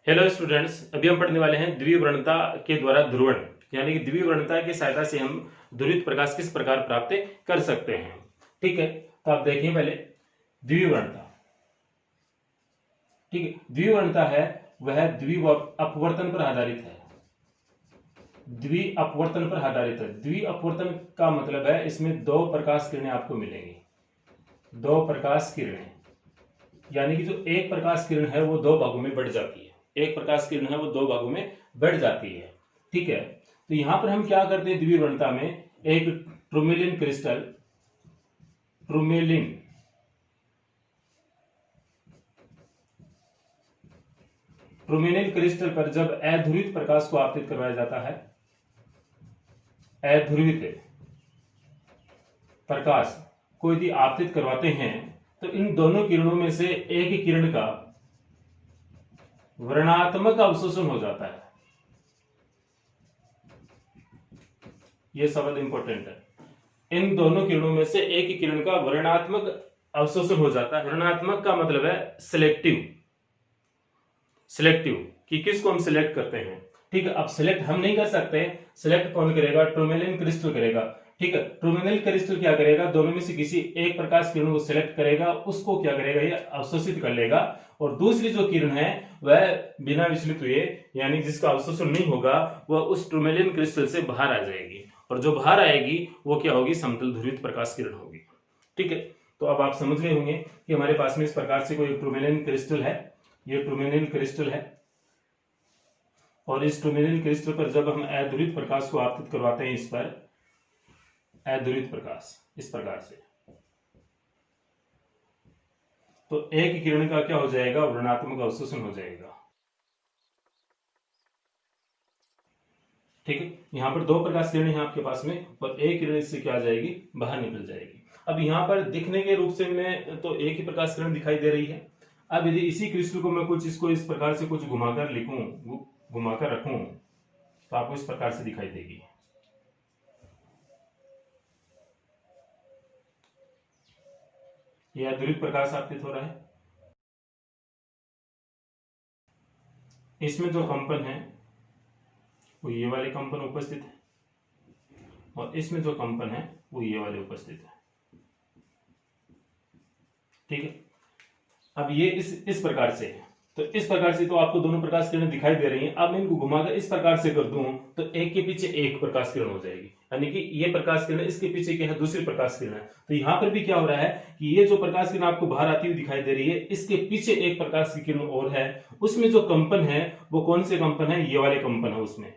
Hello students, अभी हम पढ़ने वाले हैं द्विवर्णता के द्वारा ध्रुवण, यानी कि द्विवर्णता की सहायता से हम ध्रुवित प्रकाश किस प्रकार प्राप्त कर सकते हैं। ठीक है, तो आप देखिए पहले द्विवर्णता। ठीक है, द्विवर्णता है वह अपवर्तन पर आधारित है। द्वि अपवर्तन पर आधारित है। द्वि अपवर्तन का मतलब है इसमें दो प्रकाश किरणें आपको मिलेंगी। दो प्रकाश किरणें, यानी कि जो एक प्रकाश किरण है वो दो भागों में बढ़ जाती है। एक प्रकाश किरण है वो दो भागों में बढ़ जाती है। ठीक है, तो यहां पर हम क्या करते हैं, द्विवर्णता में एक टूरमेलिन क्रिस्टल, टूरमेलिन क्रिस्टल पर जब अध्रुवित प्रकाश को आपतित करवाया जाता है, अध्रुवित प्रकाश को यदि आपतित करवाते हैं तो इन दोनों किरणों में से एक किरण का वर्णात्मक अवशोषण हो जाता है। यह शब्द इंपॉर्टेंट है। इन दोनों किरणों में से एक किरण का वर्णात्मक अवशोषण हो जाता है। वर्णात्मक का मतलब है सिलेक्टिव। सिलेक्टिव कि किसको हम सिलेक्ट करते हैं। ठीक है, अब सिलेक्ट हम नहीं कर सकते, सिलेक्ट कौन करेगा, टूरमेलिन क्रिस्टल करेगा। ठीक है, टूरमेलिन क्रिस्टल क्या करेगा, दोनों में से किसी एक प्रकाश किरण को सिलेक्ट करेगा, उसको क्या करेगा, ये अवशोषित कर लेगा, और दूसरी जो किरण है वह बिना विचलित हुए, यानी जिसका अवशोषण नहीं होगा, वह उस टूरमेलिन क्रिस्टल से बाहर आ जाएगी, और जो बाहर आएगी वो क्या होगी, समतल ध्रुवित प्रकाश किरण होगी। ठीक है, तो अब आप समझ गए होंगे कि हमारे पास में इस प्रकार से कोई टूरमेलिन क्रिस्टल है। ये टूरमेलिन क्रिस्टल है, और इस टूरमेलिन क्रिस्टल पर जब हम अध्रुवित प्रकाश को आपतित करवाते हैं, इस पर अध्रुवित प्रकाश इस प्रकार से, तो एक किरण का क्या हो जाएगा, ऋणात्मक अवशोषण हो जाएगा। ठीक है, यहां पर दो प्रकाश किरणें हैं आपके पास में, और एक किरण इससे क्या आ जाएगी, बाहर निकल जाएगी। अब यहां पर दिखने के रूप से में तो एक ही प्रकाश किरण दिखाई दे रही है। अब यदि इसी क्रिस्टल को मैं कुछ इसको इस प्रकार से कुछ घुमाकर लिखूं, घुमाकर रखूं, तो आपको इस प्रकार से दिखाई देगी। यह अध्रुवित प्रकाश आपतित हो रहा है। इसमें जो कंपन है वो ये वाले कंपन उपस्थित है, और इसमें जो कंपन है वो ये वाले उपस्थित है। ठीक है, अब ये इस प्रकार से है, तो इस प्रकार से तो आपको दोनों प्रकाश किरणें दिखाई दे रही हैं। अब मैं इनको घुमाकर इस प्रकार से कर दूं तो एक के पीछे एक प्रकाश किरण हो जाएगी, यानी कि ये प्रकाश किरण इसके पीछे क्या है, दूसरी प्रकाश किरण है। तो यहां पर भी क्या हो रहा है कि ये जो प्रकाश किरण आपको बाहर आती हुई दिखाई दे रही है, इसके पीछे एक प्रकाश की किरण और है, उसमें जो कंपन है वो कौन से कंपन है, ये वाले कंपन है उसमें,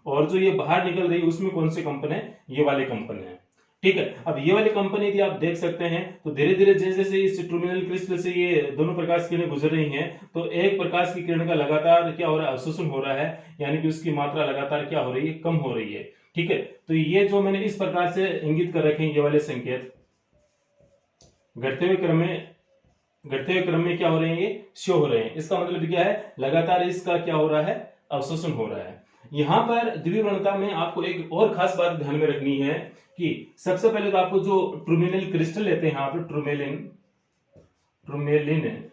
और जो ये बाहर निकल रही है उसमें कौन से कंपन है, ये वाले कंपन है। ठीक है, अब ये वाली कंपनी यदि आप देख सकते हैं तो धीरे धीरे जैसे जैसे इस टूरमेलिन क्रिस्टल से ये दोनों प्रकाश किरणें गुजर रही हैं, तो एक प्रकाश की किरण का लगातार क्या हो रहा है, अवशोषण हो रहा है, यानी कि उसकी मात्रा लगातार क्या हो रही है, कम हो रही है। ठीक है, तो ये जो मैंने इस प्रकार से इंगित कर रखे हैं, ये वाले संकेत घटते हुए क्रम में क्या हो रहे हैं, ये शो हो रहे हैं। इसका मतलब क्या है, लगातार इसका क्या हो रहा है, अवशोषण हो रहा है। यहां पर द्विवर्णता में आपको एक और खास बात ध्यान में रखनी है कि सबसे पहले तो आपको जो टूरमेलिन क्रिस्टल लेते हैं आप, टूरमेलिन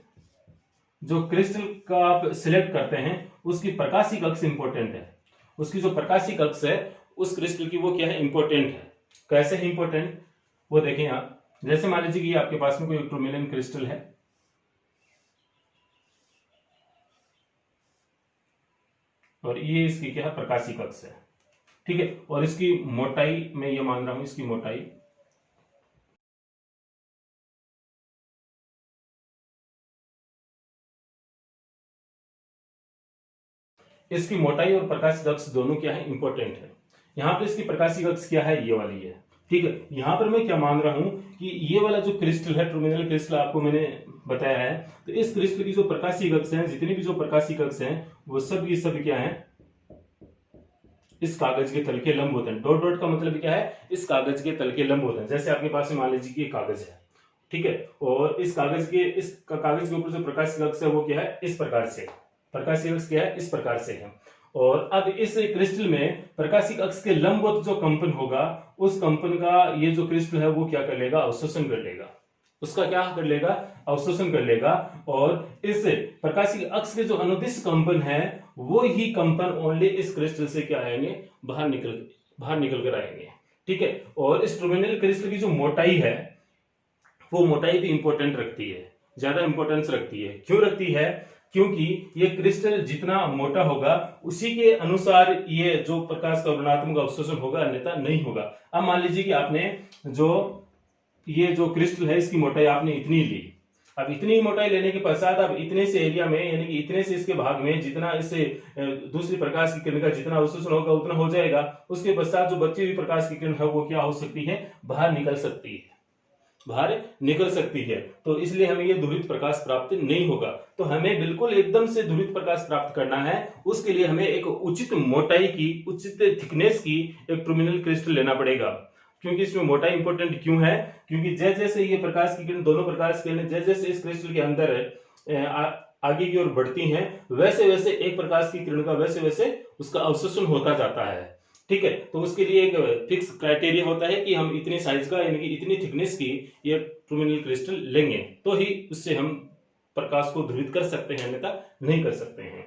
जो क्रिस्टल का आप सिलेक्ट करते हैं, उसकी प्रकाशिक अक्ष इंपॉर्टेंट है। उसकी जो प्रकाशिक अक्ष है उस क्रिस्टल की वो क्या है, इंपॉर्टेंट है। कैसे है इंपॉर्टेंट, वो देखें आप। जैसे मान लीजिए कि आपके पास में कोई टूरमेलिन क्रिस्टल है, और ये इसकी क्या है, प्रकाशिक अक्ष है। ठीक है, और इसकी मोटाई मैं ये मान रहा हूं, इसकी मोटाई और प्रकाशिक अक्ष दोनों क्या है, इंपॉर्टेंट है। यहां पर इसकी प्रकाशिक अक्ष क्या है, ये वाली है। ठीक है, यहां पर मैं क्या मान रहा हूं कि ये वाला जो क्रिस्टल है, टूरमेलिन क्रिस्टल आपको मैंने बताया है, तो इस क्रिस्टल की जो प्रकाशिक अक्ष है, जितनी भी जो प्रकाशिक अक्ष है, वो सब ये सब क्या है, इस कागज के तल के लंब होते हैं। डॉट डॉट का मतलब क्या है, इस कागज के तल के लंब होते हैं। जैसे आपके पास में मान लीजिए कि कागज है, ठीक है, और इस कागज के ऊपर जो प्रकाशिक अक्ष है वो क्या है, इस प्रकार से, प्रकाशिक अक्ष क्या है, इस प्रकार से है। और अब इस क्रिस्टल में प्रकाशिक अक्ष के लंबवत जो कंपन होगा, उस कंपन का ये जो क्रिस्टल है वो क्या कर लेगा, अवशोषण कर लेगा। उसका क्या कर लेगा, अवशोषण कर लेगा, और इस प्रकाशिक अक्ष के जो अनुदिश कंपन है वो ही कंपन ओनली इस क्रिस्टल से क्या आएंगे, बाहर निकल कर आएंगे। ठीक है, और इस टर्मिनल क्रिस्टल की जो मोटाई है वो मोटाई भी इंपॉर्टेंट रखती है, ज्यादा इंपॉर्टेंस रखती है। क्यों रखती है, क्योंकि ये क्रिस्टल जितना मोटा होगा उसी के अनुसार ये जो प्रकाश का ऋणात्मक अवशोषण होगा, अन्यथा नहीं होगा। अब मान लीजिए कि आपने ये जो क्रिस्टल है इसकी मोटाई आपने इतनी ली, अब इतनी मोटाई लेने के पश्चात अब इतने से एरिया में यानी कि इतने से इसके भाग में जितना इससे दूसरी प्रकाश की किरण का जितना अवशोषण होगा उतना हो जाएगा। उसके पश्चात जो बची हुई प्रकाश की किरण है वो क्या हो सकती है, बाहर निकल सकती है। तो इसलिए हमें ये ध्रुवित प्रकाश प्राप्त नहीं होगा। तो हमें बिल्कुल एकदम से ध्रुवित प्रकाश प्राप्त करना है, उसके लिए हमें एक उचित मोटाई की, उचित थिकनेस की एक टर्मिनल क्रिस्टल लेना पड़ेगा। क्योंकि इसमें मोटाई इंपॉर्टेंट क्यों है, क्योंकि जैसे जैसे ये प्रकाश की किरण, दोनों प्रकाश की किरण जैसे जैसे इस क्रिस्टल के अंदर आगे की ओर बढ़ती हैं, वैसे वैसे एक प्रकाश की किरण का वैसे वैसे उसका अवशोषण होता जाता है। ठीक है, तो उसके लिए एक फिक्स क्राइटेरिया होता है कि हम इतनी साइज का यानी कि इतनी थिकनेस की ये टर्मिनल क्रिस्टल लेंगे, तो ही उससे हम प्रकाश को ध्रुवित कर सकते हैं, अन्यथा नहीं कर सकते हैं।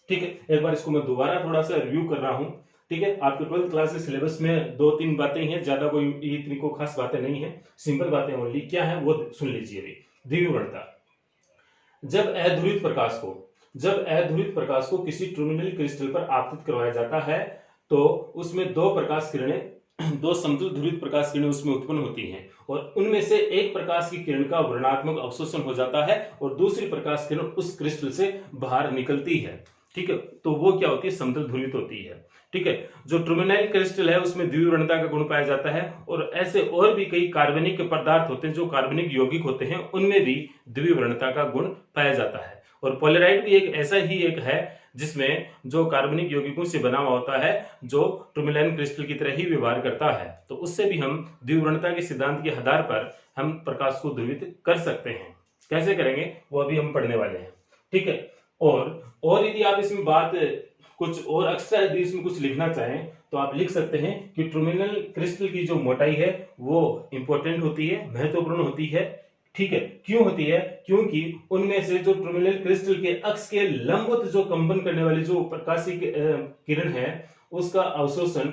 ठीक है, एक बार इसको मैं दोबारा थोड़ा सा रिव्यू कर रहा हूं। ठीक है, आपके 12th क्लास के सिलेबस में 2-3 बातें हैं, ज्यादा कोई इतनी को खास बातें नहीं है, सिंपल बातें ओनली। क्या है वो सुन लीजिए अभी। द्विविवर्णता, जब अध्रुवित प्रकाश को किसी टर्मिनल क्रिस्टल पर आपतित करवाया जाता है तो उसमें दो प्रकाश किरणें, दो समतल ध्रुवित प्रकाश किरणें उसमें उत्पन्न होती हैं, और उनमें से एक प्रकाश की किरण का वर्णात्मक अवशोषण हो जाता है और दूसरी प्रकाश किरण उस क्रिस्टल से बाहर निकलती है। ठीक है, तो वो क्या होती है, समतल ध्रुवित होती है। ठीक है, जो टर्मिनल क्रिस्टल है उसमें द्विवर्णता का गुण पाया जाता है, और ऐसे और भी कई कार्बनिक पदार्थ होते हैं जो कार्बनिक यौगिक होते हैं, उनमें भी द्विवर्णता का गुण पाया जाता है। और पोलराइड भी एक ऐसा ही एक है जिसमें जो कार्बनिक यौगिकों से बना हुआ होता है, जो टर्मिनल क्रिस्टल की तरह ही व्यवहार करता है। तो उससे भी हम द्विवर्णता के सिद्धांत के आधार पर हम प्रकाश को ध्रुवित कर सकते हैं। कैसे करेंगे वो अभी हम पढ़ने वाले हैं। ठीक है, और यदि आप इसमें बात कुछ और एक्स्ट्रा यदि इसमें कुछ लिखना चाहें तो आप लिख सकते हैं कि टर्मिनल क्रिस्टल की जो मोटाई है वो इंपॉर्टेंट होती है, महत्वपूर्ण होती है। ठीक है, क्यों होती है, क्योंकि उनमें से जो टर्मिनल क्रिस्टल के अक्ष के लंबवत जो कंपन करने वाली जो प्रकाशिक किरण है उसका अवशोषण,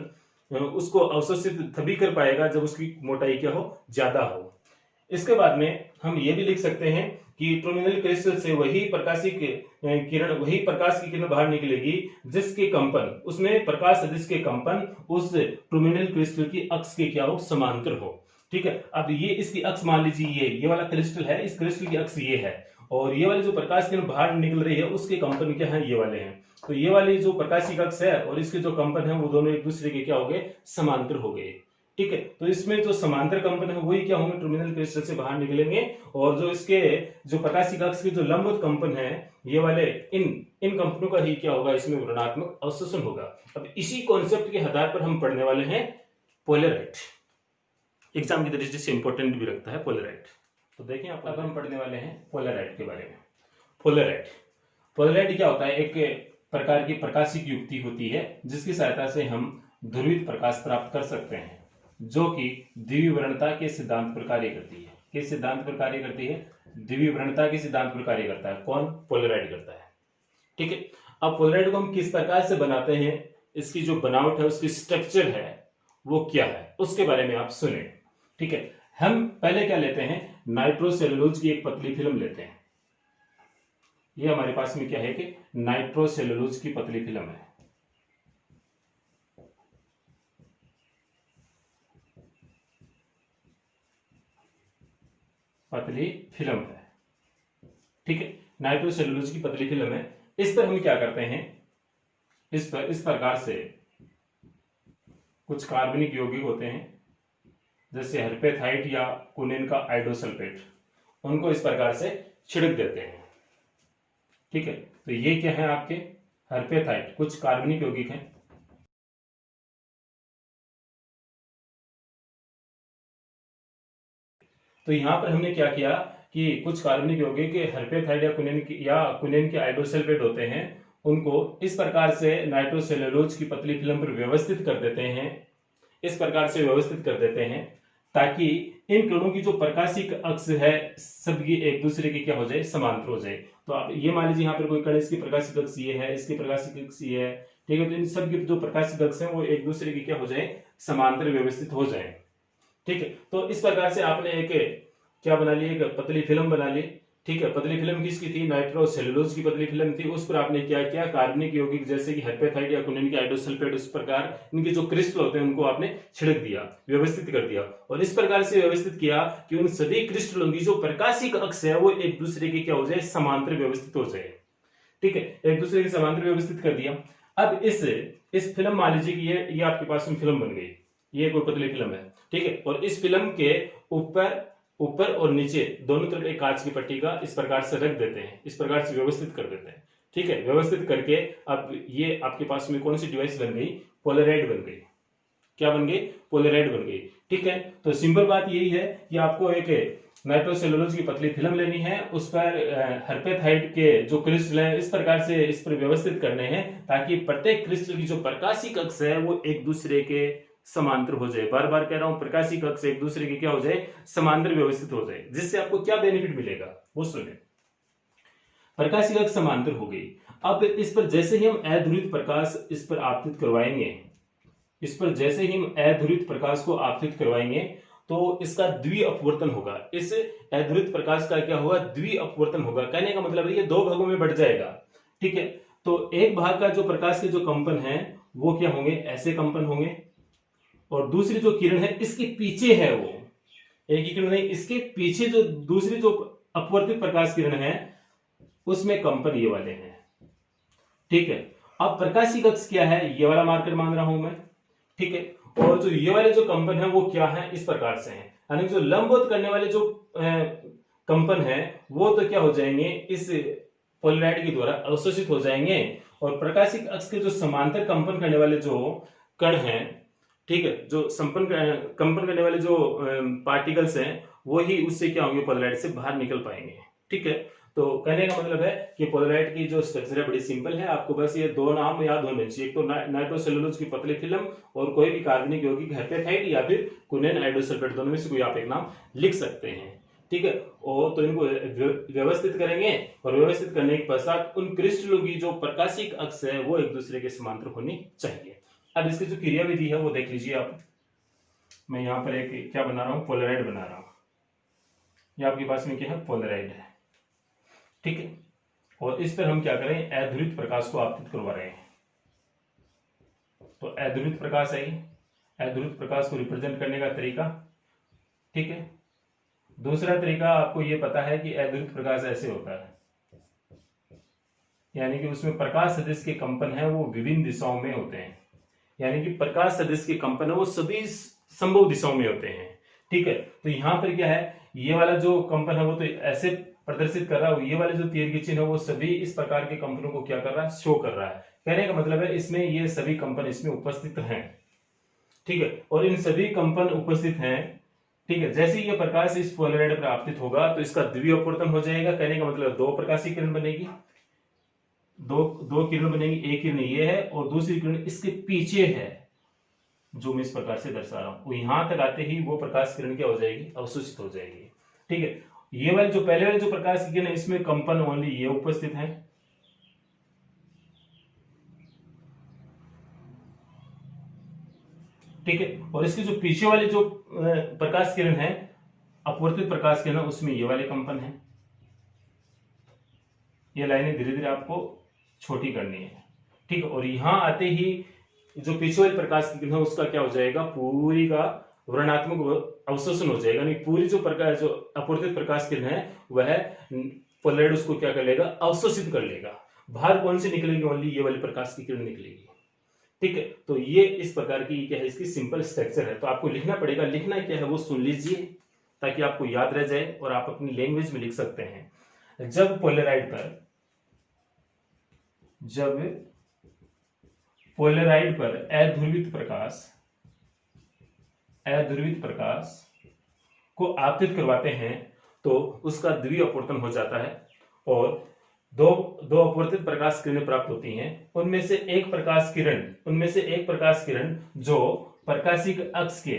उसको अवशोषित तभी कर पाएगा जब उसकी मोटाई क्या हो, ज्यादा हो। इसके बाद में हम ये भी लिख सकते हैं कि टर्मिनल क्रिस्टल से वही प्रकाश की किरण बाहर निकलेगी जिसके कंपन, उसमें प्रकाश सदिश के कंपन उस टर्मिनल क्रिस्टल की अक्ष के क्या हो, समांतर हो। ठीक है, अब ये इसकी अक्ष मान लीजिए ये वाला क्रिस्टल है, इस क्रिस्टल की अक्ष ये है, और ये वाली जो प्रकाश किरण बाहर निकल रही है उसके कंपन क्या है, ये वाले हैं। तो ये वाली जो प्रकाशिक अक्ष है और इसके जो कंपन है वो दोनों एक दूसरे के क्या हो गए, समांतर हो गए। ठीक है, तो इसमें जो समांतर कंपन है वही क्या होंगे, टर्मिनल क्रिस्टल से बाहर निकलेंगे, और जो इसके जो प्रकाशिक अक्ष के जो लंबवत कंपन है ये वाले इन कंपनों का ही क्या होगा, इसमें ऋणात्मक अवशोषण होगा। अब इसी कॉन्सेप्ट के आधार पर हम पढ़ने वाले हैं पोलराइड। एग्जाम की दृष्टि से इंपॉर्टेंट भी रखता है पोलराइड। तो देखिए अब हम पढ़ने वाले हैं पोलराइड के बारे में। पोलराइड क्या होता है, एक प्रकार की प्रकाशिक युक्ति होती है जिसकी सहायता से हम ध्रुवित प्रकाश प्राप्त कर सकते हैं, जो कि द्विवर्णता के सिद्धांत पर कार्य करती है। किस सिद्धांत पर कार्य करती है, द्विवर्णता के सिद्धांत पर कार्य करता है। कौन, पोलराइड करता है। ठीक है, अब पोलराइड को हम किस प्रकार से बनाते हैं, इसकी जो बनावट है, उसकी स्ट्रक्चर है वो क्या है, उसके बारे में आप सुने। ठीक है, हम पहले क्या लेते हैं, नाइट्रोसेलुलोज की एक पतली फिल्म लेते हैं। ये हमारे पास में क्या है कि नाइट्रोसेलुलोज की पतली फिल्म है। पतली फिल्म है। ठीक है, नाइट्रोसेलुलोज की पतली फिल्म है। इस पर हम क्या करते हैं, इस प्रकार से कुछ कार्बनिक यौगिक होते हैं जैसे हर्पेथाइट या कुनेन का आइडोसल्फेट, उनको इस प्रकार से छिड़क देते हैं। ठीक है, तो ये क्या है आपके हर्पेथाइट, कुछ कार्बनिक यौगिक हैं। तो यहां पर हमने क्या किया कि कुछ कार्बनिक यौगिक हर्पेथाइड या कुनेन के आइडोसल्फेट होते हैं, उनको इस प्रकार से नाइट्रोसेलुलोज की पतली फिल्म पर व्यवस्थित कर देते हैं। इस प्रकार से व्यवस्थित कर देते हैं ताकि इन किरणों की जो प्रकाशिक अक्ष है सबकी एक दूसरे के क्या हो जाए, समांतर हो जाए। तो आप ये मान लीजिए यहाँ पर कोई कण, इसकी प्रकाशिक अक्ष ये है, इसकी प्रकाशिक अक्ष ये है, ठीक है। तो इन सब की जो प्रकाशिक अक्ष है वो एक दूसरे के क्या हो जाए, समांतर व्यवस्थित हो जाए, ठीक है। तो इस प्रकार से आपने एक क्या बना ली, एक पतली फिल्म बना ली, ठीक है। पतली फिल्म किसकी थी, नाइट्रोसेलुलोज की पतली फिल्म थी। उस पर आपने क्या किया, कार्बनिक यौगिक जैसे कि हर्पेथाइड या कुनिन की हाइड्रोसल्फेट, उस प्रकार इनके जो क्रिस्टल होते हैं उनको आपने छिड़क दिया, व्यवस्थित कर दिया, और इस प्रकार से व्यवस्थित किया कि उन सभी क्रिस्टलों की जो प्रकाशिक अक्ष है वो एक दूसरे के क्या हो जाए, समांतर व्यवस्थित हो जाए, ठीक है। एक दूसरे के समांतर व्यवस्थित कर दिया। अब इस फिल्म मान लीजिए कि ये आपके पास में फिल्म बन गई, ये कोई पतली फिल्म है, ठीक है। और इस फिल्म के ऊपर और नीचे दोनों तरफ एक कांच की पट्टी का इस प्रकार से रख देते हैं, इस प्रकार से व्यवस्थित कर देते हैं, ठीक है। व्यवस्थित करके अब ये आपके पास में कौन सी डिवाइस बन गई, पोलराइड बन गई। क्या बन गई, पोलराइड बन गई, ठीक है। तो सिंपल बात यही है कि आपको एक नाइट्रोसेलुलोज की पतली फिल्म लेनी है, उस पर हर्पेथाइड के जो क्रिस्टल हैं इस प्रकार से इस पर व्यवस्थित करने हैं ताकि प्रत्येक क्रिस्टल की जो प्रकाशिक अक्ष है वो एक दूसरे के समांतर हो जाए। बार बार कह रहा हूं, प्रकाशिक अक्ष एक दूसरे के क्या हो जाए, समांतर व्यवस्थित हो जाए। जिससे आपको क्या बेनिफिट मिलेगा वो सुनिए। प्रकाशिक अक्ष समांतर हो गई। अब इस पर जैसे ही हम अध्रुवित प्रकाश इस पर आपतित करवाएंगे, इस पर जैसे ही हम अध्रुवित प्रकाश को आपतित करवाएंगे तो इसका द्वि अपवर्तन होगा। इस अध्रुवित प्रकाश का क्या होगा, द्वि अपवर्तन होगा। कहने का मतलब है ये दो भागों में बढ़ जाएगा, ठीक है। तो एक भाग का जो प्रकाश के जो कंपन है वो क्या होंगे, ऐसे कंपन होंगे, और दूसरी जो किरण है इसके पीछे है, वो एक ही किरण नहीं, इसके पीछे जो दूसरी जो अपवर्तित प्रकाश किरण है उसमें कंपन ये वाले हैं, ठीक है। अब प्रकाशिक अक्ष क्या है, ये वाला मार्कर मान रहा हूं मैं, ठीक है। और जो ये वाले जो कंपन है वो क्या है, इस प्रकार से है, यानी जो लंबवत करने वाले जो कंपन है वो तो क्या हो जाएंगे, इस पोलराइड के द्वारा अवशोषित हो जाएंगे, और प्रकाशिक अक्ष के जो समांतर कंपन करने वाले जो कण हैं, ठीक है, जो कंपन करने वाले जो पार्टिकल्स हैं वो ही उससे क्या होंगे, पोलराइड से बाहर निकल पाएंगे, ठीक है। तो कहने का मतलब है कि पोलराइड की जो स्ट्रक्चर है बड़ी सिंपल है, आपको बस ये दो नाम याद होने चाहिए, एक तो नाइट्रोसेलुलोज की पतली फिल्म और कोई भी कार्बनिक यौगिक हर्पेथाइड या फिर कुनिन हाइड्रोसल्फेट, दोनों में से कोई आप एक नाम लिख सकते हैं, ठीक है। और तो इनको व्यवस्थित करेंगे, और व्यवस्थित करने के पश्चात उन क्रिस्टलों की जो प्रकाशिक अक्ष है वो एक दूसरे के समांतर होनी चाहिए। अब इसकी जो क्रिया विधि है वो देख लीजिए आप। मैं यहाँ पर एक क्या बना रहा हूँ, पोलराइड बना रहा हूँ। ये आपके पास में क्या है, पोलराइड है, ठीक है। और इस पर हम क्या करें, अध्रुवित प्रकाश को आपतित करवा रहे हैं। तो अध्रुवित प्रकाश है, अध्रुवित प्रकाश को रिप्रेजेंट करने का तरीका, ठीक है। दूसरा तरीका आपको ये पता है कि अध्रुवित प्रकाश ऐसे होता है, यानी कि उसमें प्रकाश सदिश के कंपन है वो विभिन्न दिशाओं में होते हैं, यानी कि प्रकाश सदिश के कंपन है वो सभी संभव दिशाओं में होते हैं, ठीक है। तो यहां पर क्या है, ये वाला जो कंपन है वो तो ऐसे प्रदर्शित कर रहा है, ये वाले जो तीर की चिन्ह है वो सभी इस प्रकार के कंपनों को क्या कर रहा है, शो कर रहा है। कहने का मतलब है इसमें ये सभी कंपन इसमें उपस्थित हैं, ठीक है। और इन सभी कंपन उपस्थित हैं, ठीक है। जैसे ही ये प्रकाश इस पोलराइड पर आपतित होगा तो इसका द्वि अपवर्तन हो जाएगा। कहने का मतलब दो प्रकाशीय किरण बनेगी, दो किरण बनेगी, एक किरण ये है और दूसरी किरण इसके पीछे है, जो मैं इस प्रकार से दर्शा रहा हूं। यहां तक आते ही वो प्रकाश किरण क्या हो जाएगी, अवशोषित हो जाएगी, ठीक है। ये वाले जो पहले वाले जो प्रकाश की किरण इसमें कंपन ओनली ये उपस्थित है, ठीक है। और इसके जो पीछे वाले जो प्रकाश किरण है, अपवर्तित प्रकाश किरण, उसमें ये वाले कंपन है। ये लाइनें धीरे धीरे आपको छोटी करनी है, ठीक है। और यहां आते ही जो पीछे वाले प्रकाश की किरण है उसका क्या हो जाएगा, पूरी का ऋणात्मक अवशोषण हो जाएगा, यानी पूरी जो प्रकाश जो अपवर्तित प्रकाश किरण है वह पोलराइड उसको क्या कर लेगा, अवशोषित कर लेगा। बाहर कौन सी निकलेगी, ओनली ये वाली प्रकाश की किरण निकलेगी, ठीक है। तो ये इस प्रकार की क्या है, इसकी सिंपल स्ट्रक्चर है। तो आपको लिखना पड़ेगा, लिखना क्या है वो सुन लीजिए ताकि आपको याद रह जाए और आप अपनी लैंग्वेज में लिख सकते हैं। जब पोलराइड पर अध्रुवित प्रकाश को आपतित करवाते हैं तो उसका द्वि अपवर्तन हो जाता है और दो अपवर्तित प्रकाश किरणें प्राप्त होती हैं। उनमें से एक प्रकाश किरण जो प्रकाशिक अक्ष के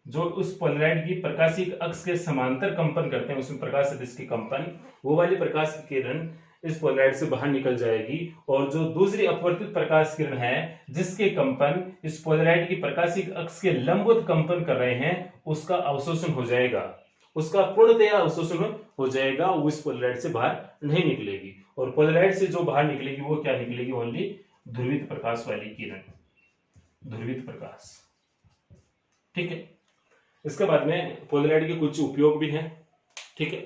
जो उस पोलराइड की प्रकाशिक अक्ष के समांतर कंपन करते हैं, उसमें प्रकाश सदिश की कंपन, वो वाली प्रकाश की किरण इस पोलराइड से बाहर निकल जाएगी, और जो दूसरी अपवर्तित प्रकाश किरण है जिसके कंपन इस पोलराइड की प्रकाशिक अक्ष के लंबवत कंपन कर रहे हैं, उसका अवशोषण हो जाएगा, उसका पूर्णतया अवशोषण हो जाएगा, वो इस पोलराइड से बाहर नहीं निकलेगी। और पोलराइड से जो बाहर निकलेगी वो क्या निकलेगी? ओनली ध्रुवित प्रकाश वाली किरण, ध्रुवित प्रकाश। ठीक है। इसके बाद में पोलराइड के कुछ उपयोग भी हैं। ठीक है,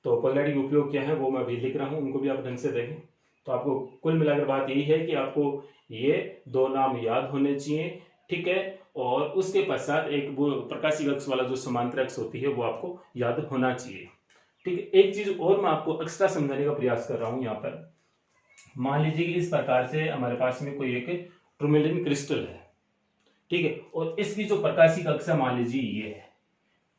तो पोलराइड के उपयोग क्या है वो मैं अभी लिख रहा हूं, उनको भी आप ढंग से देखें। तो आपको कुल मिलाकर बात यही है कि आपको ये दो नाम याद होने चाहिए। ठीक है, और उसके पश्चात एक वो प्रकाशिक अक्ष वाला जो समांतर अक्ष होती है वो आपको याद होना चाहिए। ठीक है, एक चीज और मैं आपको एक्स्ट्रा समझाने का प्रयास कर रहा हूं यहाँ पर। मान लीजिए कि इस प्रकार से हमारे पास में कोई एक टूरमेलिन क्रिस्टल है। ठीक है, और इसकी जो प्रकाशिक अक्ष मान लीजिए ये है,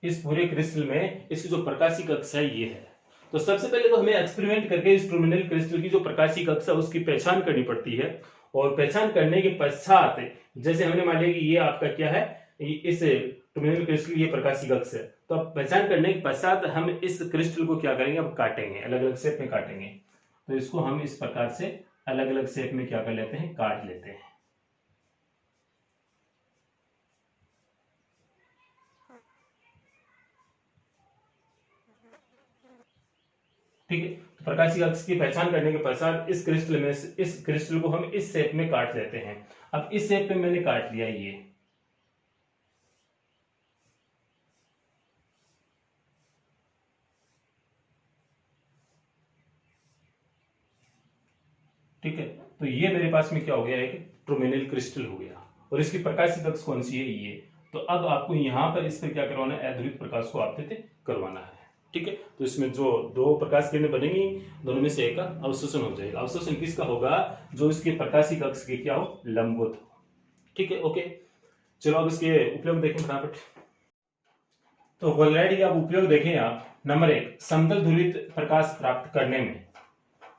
इस पूरे क्रिस्टल में इसकी जो प्रकाशिक अक्ष है ये है। तो सबसे पहले तो हमें एक्सपेरिमेंट करके इस टूरमेलिन क्रिस्टल की जो प्रकाशिक अक्ष है उसकी पहचान करनी पड़ती है, और पहचान करने के पश्चात जैसे हमने मान लिया कि ये आपका क्या है, इस टूरमेलिन क्रिस्टल की ये प्रकाशिक अक्ष है, तो अब पहचान करने के पश्चात हम इस क्रिस्टल को क्या करेंगे, अब काटेंगे, अलग अलग शेप में काटेंगे। तो इसको हम इस प्रकार से अलग अलग शेप में क्या कर लेते हैं, काट लेते हैं। ठीक है, तो प्रकाशिक अक्ष की पहचान करने के पश्चात इस क्रिस्टल को हम इस शेप में काट लेते हैं। अब इस शेप में मैंने काट लिया ये। ठीक है, तो ये मेरे पास में क्या हो गया, एक टूरमेलिन क्रिस्टल हो गया, और इसकी प्रकाशिक अक्ष कौन सी है, ये। तो अब आपको यहां पर इस पर क्या करवाना है, अध्रुवित प्रकाश को आपको करवाना है। ठीक है, तो इसमें जो दो प्रकाश किरणें बनेंगी, दोनों में से एक का अवशोषण हो जाएगा। अवशोषण किसका होगा, जो इसके प्रकाशिक अक्ष के क्या हो, लंबवत हो। ठीक है, ओके। चलो अब इसके उपयोग देखें फटाफट। तो पोलराइड के अब उपयोग देखें आप। नंबर 1, समतल ध्रुवित प्रकाश प्राप्त करने में।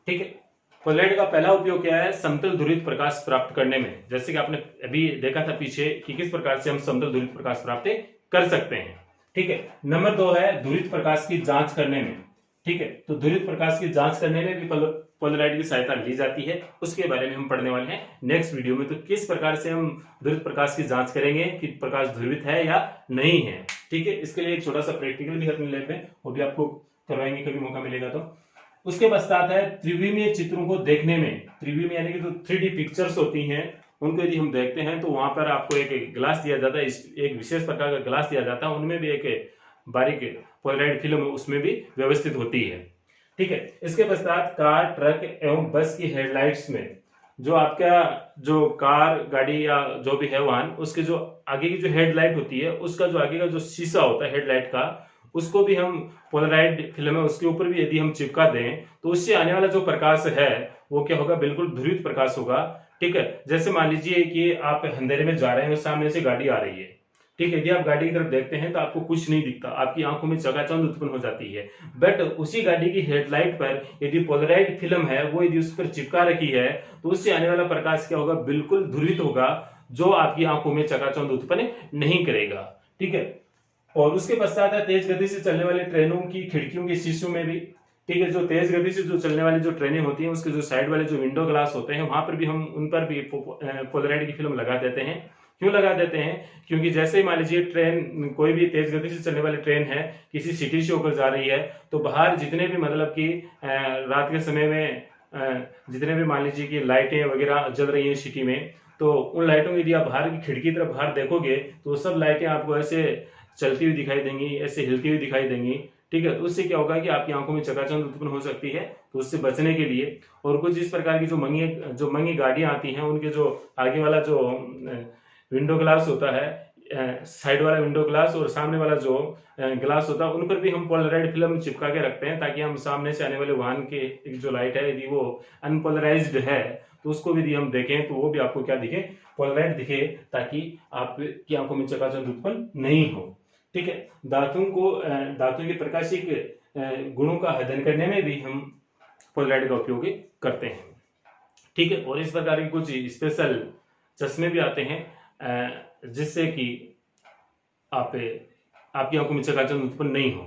ठीक है, पोलराइड का पहला उपयोग क्या है, समतल ध्रुवित प्रकाश प्राप्त करने में। जैसे कि आपने अभी देखा था पीछे कि किस प्रकार से हम समतल ध्रुवित प्रकाश प्राप्त कर सकते हैं। ठीक है, नंबर 2 है ध्रुवित प्रकाश की जांच करने में। ठीक है, तो ध्रुवित प्रकाश की जांच करने में भी पोलराइड की सहायता ली जाती है, उसके बारे में हम पढ़ने वाले हैं नेक्स्ट वीडियो में। तो किस प्रकार से हम ध्रुवित प्रकाश की जांच करेंगे कि प्रकाश ध्रुवित है या नहीं है। ठीक है, इसके लिए एक छोटा सा प्रैक्टिकल भी अपने लैब में, वो भी आपको करवाएंगे कभी मौका मिलेगा तो। उसके पश्चात है त्रिविमीय चित्रों को देखने में। त्रिविमीय यानी कि जो 3D पिक्चर्स होती हैं उनको यदि हम देखते हैं तो वहां पर आपको एक ग्लास दिया जाता है, एक विशेष प्रकार का ग्लास दिया जाता है, उनमें भी एक बारीक पोलराइड फिल्म उसमें भी व्यवस्थित होती है। ठीक है, इसके पश्चात कार, ट्रक एवं बस की हेडलाइट्स में जो आपका जो कार, गाड़ी या जो भी है वाहन, उसके जो आगे की जो हेडलाइट होती है, उसका जो आगे का जो शीशा होता है हेडलाइट का, उसको भी हम पोलराइड फिल्म है उसके ऊपर भी यदि हम चिपका दें तो उससे आने वाला जो प्रकाश है वो क्या होगा, बिल्कुल ध्रुवित प्रकाश होगा। ठीक है, जैसे मान लीजिए कि आप अंधेरे में जा रहे हैं और सामने से गाड़ी आ रही है। ठीक है, यदि आप गाड़ी की तरफ देखते हैं तो आपको कुछ नहीं दिखता, आपकी आंखों में चकाचौंध उत्पन्न हो जाती है। बट उसी गाड़ी की हेडलाइट पर यदि पोलराइड फिल्म है वो यदि उस पर चिपका रखी है तो उससे आने वाला प्रकाश क्या होगा, बिल्कुल ध्रुवित होगा, जो आपकी आंखों में चकाचौंध उत्पन्न नहीं करेगा। ठीक है, और उसके पश्चात है तेज गति से चलने वाली ट्रेनों की खिड़कियों के शीशों में भी। ठीक है, जो तेज गति से जो चलने वाली जो ट्रेनें होती हैं उसके जो साइड वाले जो विंडो ग्लास होते हैं वहां पर भी हम उन पर भी पोलराइड की फिल्म लगा देते हैं। क्यों लगा देते हैं, क्योंकि जैसे ही मान लीजिए ट्रेन, कोई भी तेज गति से चलने वाली ट्रेन है किसी सिटी से होकर जा रही है, तो बाहर जितने भी मतलब कि रात के समय में जितने भी मान लीजिए कि लाइटें वगैरह जल रही है सिटी में, तो उन लाइटों में यदि आप बाहर की खिड़की तरफ बाहर देखोगे तो सब लाइटें आपको ऐसे चलती हुई दिखाई देंगी, ऐसे हिलती हुई दिखाई देंगी। ठीक है, तो उससे क्या होगा कि आपकी आंखों में चकाचौंध उत्पन्न हो सकती है। तो उससे बचने के लिए और कुछ इस प्रकार की जो महंगी गाड़ियां आती हैं उनके जो आगे वाला जो विंडो ग्लास होता है, साइड वाला विंडो ग्लास और सामने वाला जो ग्लास होता है, उन पर भी हम पोलराइड फिल्म चिपका के रखते हैं ताकि हम सामने से आने वाले वाहन के जो लाइट है यदि वो अनपोलराइज्ड है तो उसको भी यदि हम देखें तो वो भी आपको क्या दिखे, पोलराइड दिखे, ताकि आपकी आंखों में चकाचौंध उत्पन्न नहीं हो। ठीक है, धातुओं के प्रकाशिक गुणों का अध्ययन करने में भी हम पोलराइड का उपयोग करते हैं। ठीक है, और इस प्रकार के कुछ स्पेशल चश्मे भी आते हैं जिससे कि आप आपकी आंखों में चकाचौंध उत्पन्न नहीं हो।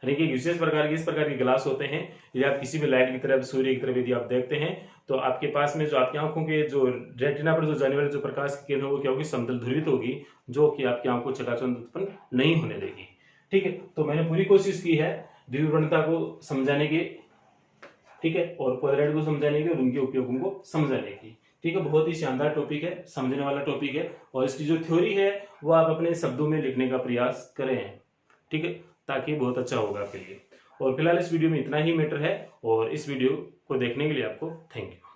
यानी कि विशेष प्रकार के इस प्रकार के ग्लास होते हैं, यदि आप किसी भी लाइट की तरफ, सूर्य की तरफ यदि आप देखते हैं तो आपके पास में जो आपकी आंखों के जो रेटिना पर जो जाने वाले जो प्रकाश की किरण वो क्या होगी, समतल ध्रुवित होगी, जो कि आपकी आंखों को चकाचौंध उत्पन्न नहीं होने देगी। ठीक है, तो मैंने पूरी कोशिश की है द्विवर्णता को समझाने की, ठीक है, और पोलराइड को समझाने की और उनके उपयोगों को समझाने की। ठीक है, बहुत ही शानदार टॉपिक है, समझने वाला टॉपिक है, और इसकी जो थ्योरी है वो आप अपने शब्दों में लिखने का प्रयास करें। ठीक है, ताकि बहुत अच्छा होगा आपके लिए। और फिलहाल इस वीडियो में इतना ही मैटर है, और इस वीडियो को देखने के लिए आपको थैंक यू।